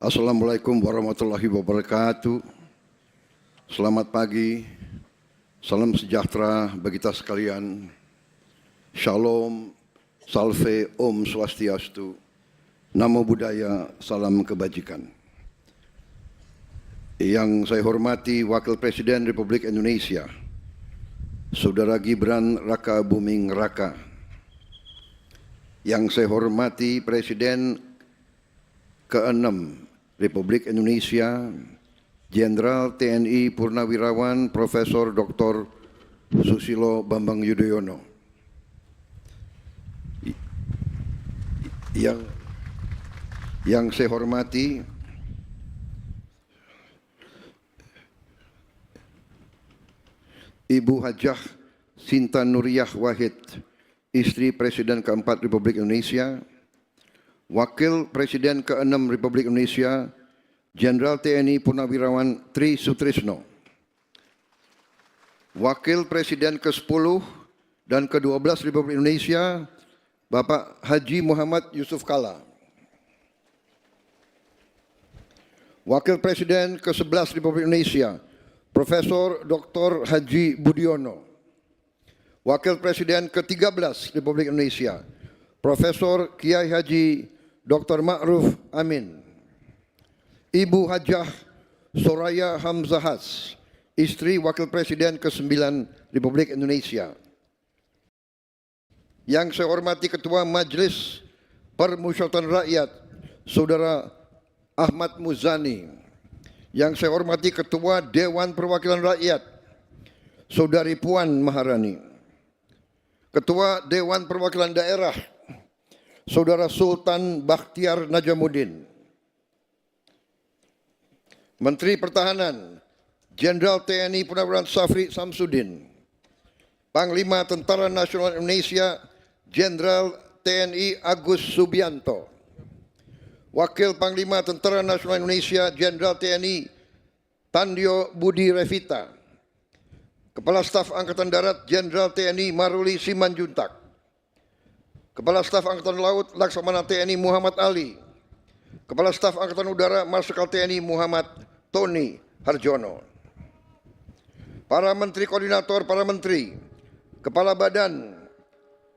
Assalamualaikum warahmatullahi wabarakatuh. Selamat pagi, salam sejahtera bagi kita sekalian. Shalom, salve, om swastiastu, namo buddhaya, salam kebajikan. Yang saya hormati Wakil Presiden Republik Indonesia, Saudara Gibran Raka Buming Raka. Yang saya hormati Presiden ke-6 Republik Indonesia, Jenderal TNI Purnawirawan Profesor Dr. Susilo Bambang Yudhoyono. Yang saya hormati Ibu Hajah Sinta Nuriyah Wahid, istri Presiden ke-4 Republik Indonesia, Wakil Presiden ke-6 Republik Indonesia, Jenderal TNI Purnawirawan Tri Sutrisno, Wakil Presiden ke-10 dan ke-12 Republik Indonesia, Bapak Haji Muhammad Yusuf Kalla, Wakil Presiden ke-11 Republik Indonesia, Profesor Dr. Haji Budiono, Wakil Presiden ke-13 Republik Indonesia, Profesor Kiai Haji Dr. Ma'ruf Amin, Ibu Hajah Soraya Hamzahas, istri Wakil Presiden ke-9 Republik Indonesia. Yang saya hormati Ketua Majelis Permusyawaratan Rakyat, Saudara Ahmad Muzani. Yang saya hormati Ketua Dewan Perwakilan Rakyat, Saudari Puan Maharani. Ketua Dewan Perwakilan Daerah, Saudara Sultan Bakhtiar Najamuddin. Menteri Pertahanan, Jenderal TNI Purnawirawan Safri Samsudin. Panglima Tentara Nasional Indonesia, Jenderal TNI Agus Subianto. Wakil Panglima Tentara Nasional Indonesia, Jenderal TNI Tandio Budi Revita. Kepala Staf Angkatan Darat, Jenderal TNI Maruli Simanjuntak. Kepala Staf Angkatan Laut Laksamana TNI Muhammad Ali. Kepala Staf Angkatan Udara Marsikal TNI Muhammad Tony Harjono. Para Menteri Koordinator, para Menteri, Kepala Badan,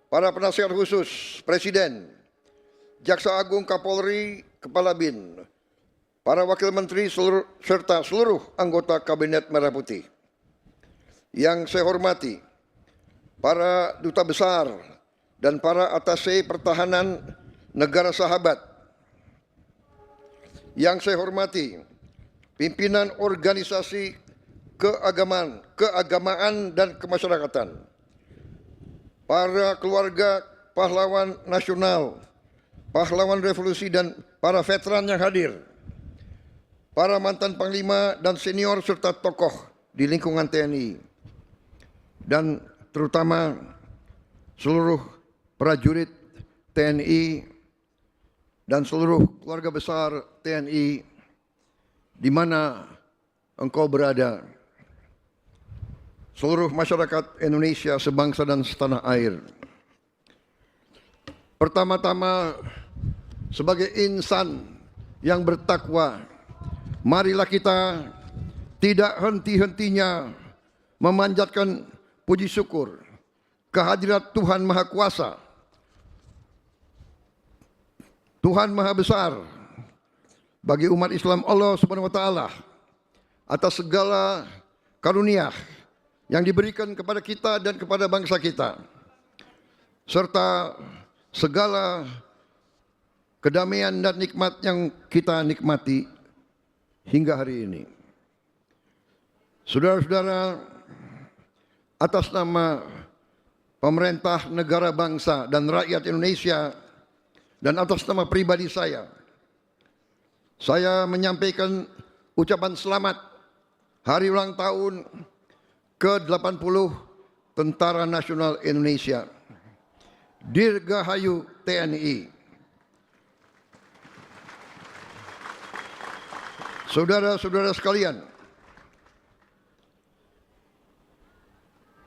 para Penasihat Khusus Presiden, Jaksa Agung Kapolri, Kepala BIN, para Wakil Menteri serta seluruh anggota Kabinet Merah Putih. Yang saya hormati para Duta Besar dan para Atase Pertahanan Negara Sahabat. Yang saya hormati pimpinan organisasi keagamaan dan kemasyarakatan, para keluarga pahlawan nasional, pahlawan revolusi dan para veteran yang hadir, para mantan panglima dan senior serta tokoh di lingkungan TNI, dan terutama seluruh prajurit TNI dan seluruh keluarga besar TNI di mana engkau berada, seluruh masyarakat Indonesia sebangsa dan setanah air. Pertama-tama, sebagai insan yang bertakwa, marilah kita tidak henti-hentinya memanjatkan puji syukur kehadirat Tuhan Maha Kuasa, Tuhan Maha Besar bagi umat Islam Allah Subhanahu wa taala atas segala karunia yang diberikan kepada kita dan kepada bangsa kita, serta segala kedamaian dan nikmat yang kita nikmati hingga hari ini. Saudara-saudara, atas nama pemerintah negara bangsa dan rakyat Indonesia dan atas nama pribadi saya menyampaikan ucapan selamat hari ulang tahun ke-80 Tentara Nasional Indonesia. Dirgahayu TNI. Saudara-saudara sekalian,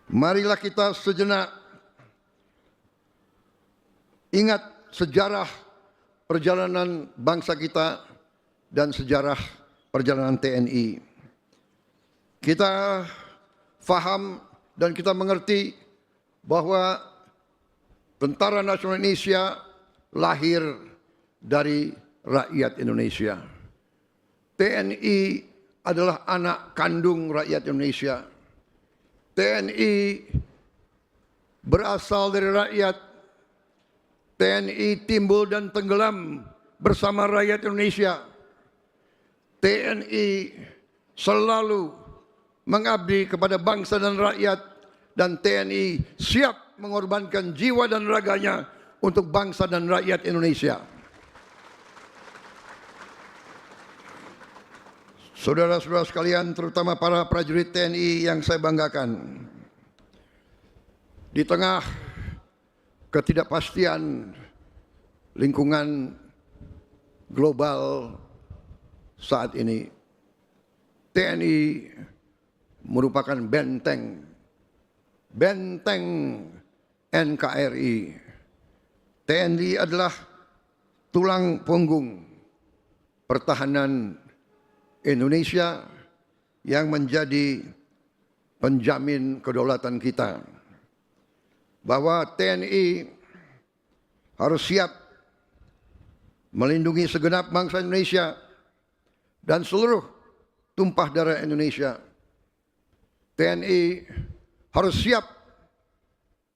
marilah kita sejenak ingat sejarah perjalanan bangsa kita dan sejarah perjalanan TNI. Kita faham dan kita mengerti bahwa Tentara Nasional Indonesia lahir dari rakyat Indonesia. TNI adalah anak kandung rakyat Indonesia. TNI berasal dari rakyat. TNI timbul dan tenggelam bersama rakyat Indonesia. TNI selalu mengabdi kepada bangsa dan rakyat, dan TNI siap mengorbankan jiwa dan raganya untuk bangsa dan rakyat Indonesia. Saudara-saudara sekalian, terutama para prajurit TNI yang saya banggakan, di tengah ketidakpastian lingkungan global saat ini, TNI merupakan benteng NKRI. TNI adalah tulang punggung pertahanan Indonesia yang menjadi penjamin kedaulatan kita. Bahwa TNI harus siap melindungi segenap bangsa Indonesia dan seluruh tumpah darah Indonesia. TNI harus siap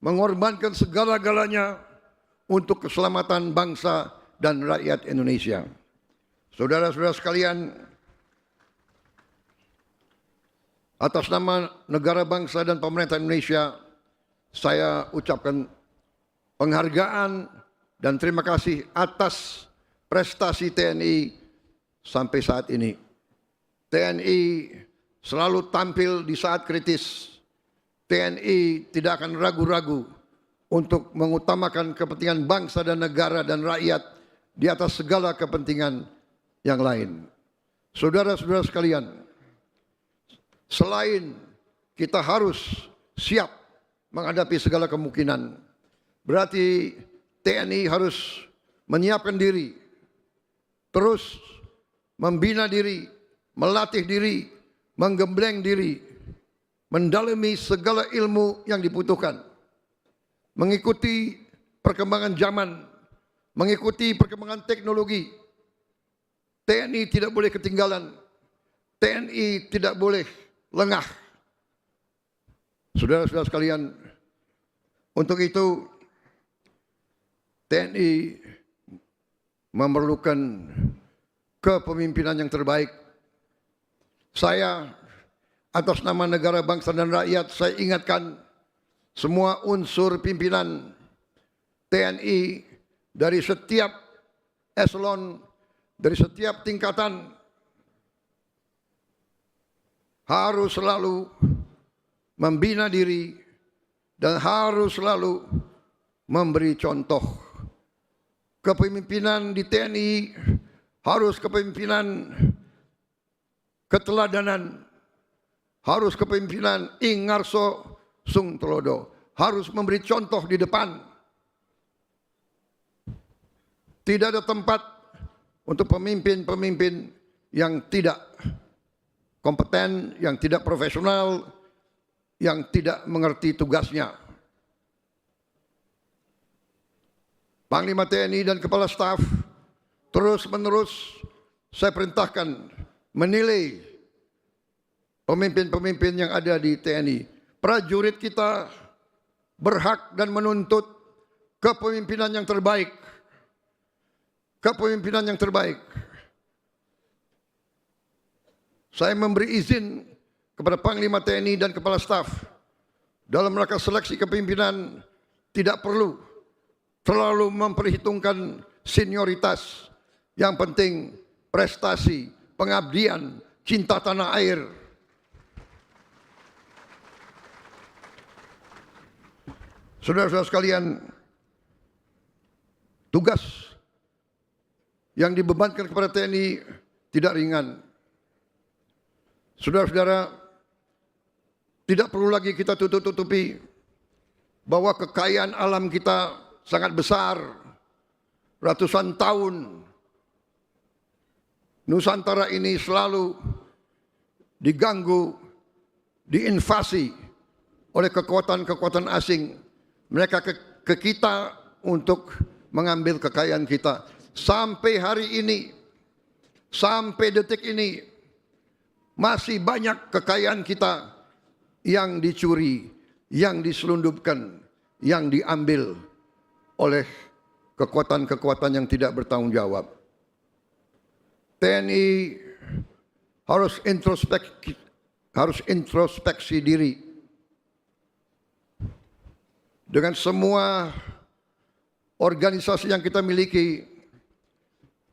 mengorbankan segala-galanya untuk keselamatan bangsa dan rakyat Indonesia. Saudara-saudara sekalian, atas nama negara, bangsa, dan pemerintah Indonesia, saya ucapkan penghargaan dan terima kasih atas prestasi TNI sampai saat ini. TNI selalu tampil di saat kritis. TNI tidak akan ragu-ragu untuk mengutamakan kepentingan bangsa dan negara dan rakyat di atas segala kepentingan yang lain. Saudara-saudara sekalian, selain kita harus siap menghadapi segala kemungkinan, berarti TNI harus menyiapkan diri, terus membina diri, melatih diri, menggembleng diri, mendalami segala ilmu yang dibutuhkan, mengikuti perkembangan zaman, mengikuti perkembangan teknologi. TNI tidak boleh ketinggalan, TNI tidak boleh lengah. Saudara-saudara sekalian, untuk itu TNI memerlukan kepemimpinan yang terbaik. Saya atas nama negara, bangsa, dan rakyat, saya ingatkan semua unsur pimpinan TNI dari setiap eselon, dari setiap tingkatan, harus selalu membina diri dan harus selalu memberi contoh. Kepemimpinan di TNI harus kepemimpinan keteladanan, harus kepemimpinan Ingarso Sung Telodo, harus memberi contoh di depan. Tidak ada tempat untuk pemimpin-pemimpin yang tidak kompeten, yang tidak profesional, yang tidak mengerti tugasnya. Panglima TNI dan Kepala Staf terus-menerus saya perintahkan menilai pemimpin-pemimpin yang ada di TNI. Prajurit kita berhak dan menuntut kepemimpinan yang terbaik. Kepemimpinan yang terbaik. Saya memberi izin kepada Panglima TNI dan Kepala Staf dalam rangka seleksi kepemimpinan tidak perlu terlalu memperhitungkan senioritas. Yang penting prestasi, pengabdian, cinta tanah air. Saudara-saudara sekalian, tugas yang dibebankan kepada TNI tidak ringan. Saudara-saudara, tidak perlu lagi kita tutup-tutupi bahwa kekayaan alam kita sangat besar, ratusan tahun Nusantara ini selalu diganggu, diinvasi oleh kekuatan-kekuatan asing. Mereka ke kita untuk mengambil kekayaan kita. Sampai hari ini, sampai detik ini, masih banyak kekayaan kita yang dicuri, yang diselundupkan, yang diambil oleh kekuatan-kekuatan yang tidak bertanggung jawab. TNI harus introspeksi diri. Dengan semua organisasi yang kita miliki,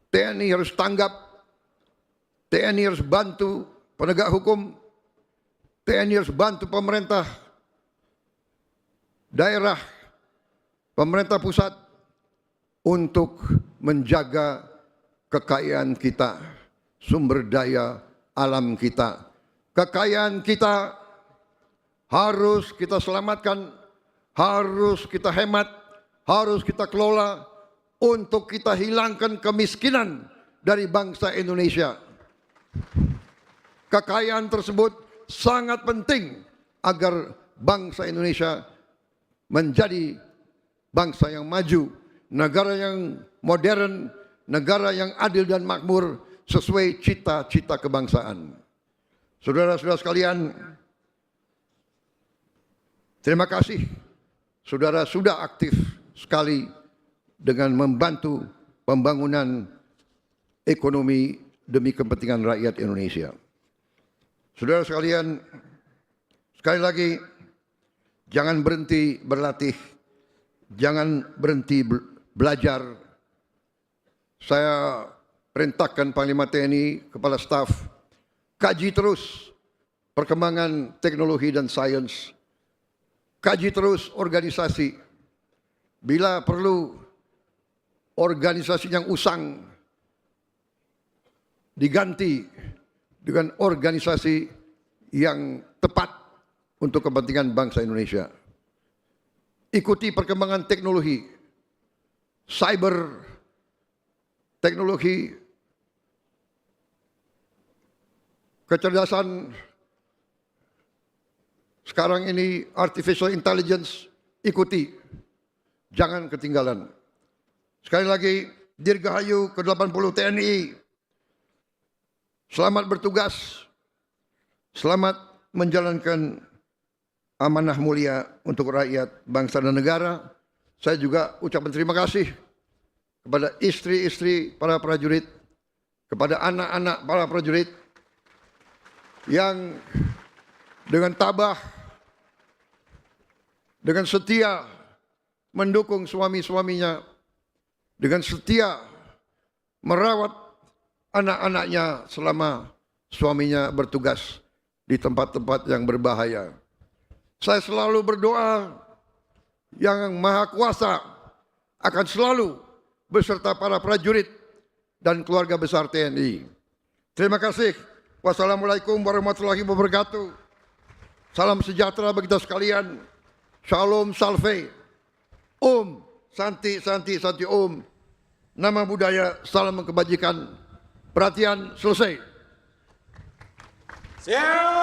TNI harus tanggap, TNI harus bantu penegak hukum, TNI harus bantu pemerintah daerah, pemerintah pusat untuk menjaga kekayaan kita, sumber daya alam kita. Kekayaan kita harus kita selamatkan, harus kita hemat, harus kita kelola untuk kita hilangkan kemiskinan dari bangsa Indonesia. Kekayaan tersebut sangat penting agar bangsa Indonesia menjadi bangsa yang maju, negara yang modern, negara yang adil dan makmur sesuai cita-cita kebangsaan. Saudara-saudara sekalian, terima kasih saudara sudah aktif sekali dengan membantu pembangunan ekonomi demi kepentingan rakyat Indonesia. Saudara sekalian, sekali lagi, jangan berhenti berlatih, jangan berhenti belajar. Saya perintahkan Panglima TNI, Kepala Staf, kaji terus perkembangan teknologi dan sains. Kaji terus organisasi. Bila perlu organisasi yang usang diganti dengan organisasi yang tepat untuk kepentingan bangsa Indonesia. Ikuti perkembangan teknologi, cyber, teknologi, kecerdasan sekarang ini, artificial intelligence, ikuti, jangan ketinggalan. Sekali lagi, Dirgahayu ke-80 TNI, selamat bertugas, selamat menjalankan amanah mulia untuk rakyat, bangsa dan negara. Saya juga ucapkan terima kasih kepada istri-istri para prajurit, kepada anak-anak para prajurit yang dengan tabah, dengan setia mendukung suami-suaminya, dengan setia merawat anak-anaknya selama suaminya bertugas di tempat-tempat yang berbahaya. Saya selalu berdoa yang Maha Kuasa akan selalu beserta para prajurit dan keluarga besar TNI. Terima kasih. Wassalamualaikum warahmatullahi wabarakatuh. Salam sejahtera bagi kita sekalian. Shalom salve. Om Santi Santi Santi Om. Nama budaya, salam kebajikan. Perhatian, selesai. Siap.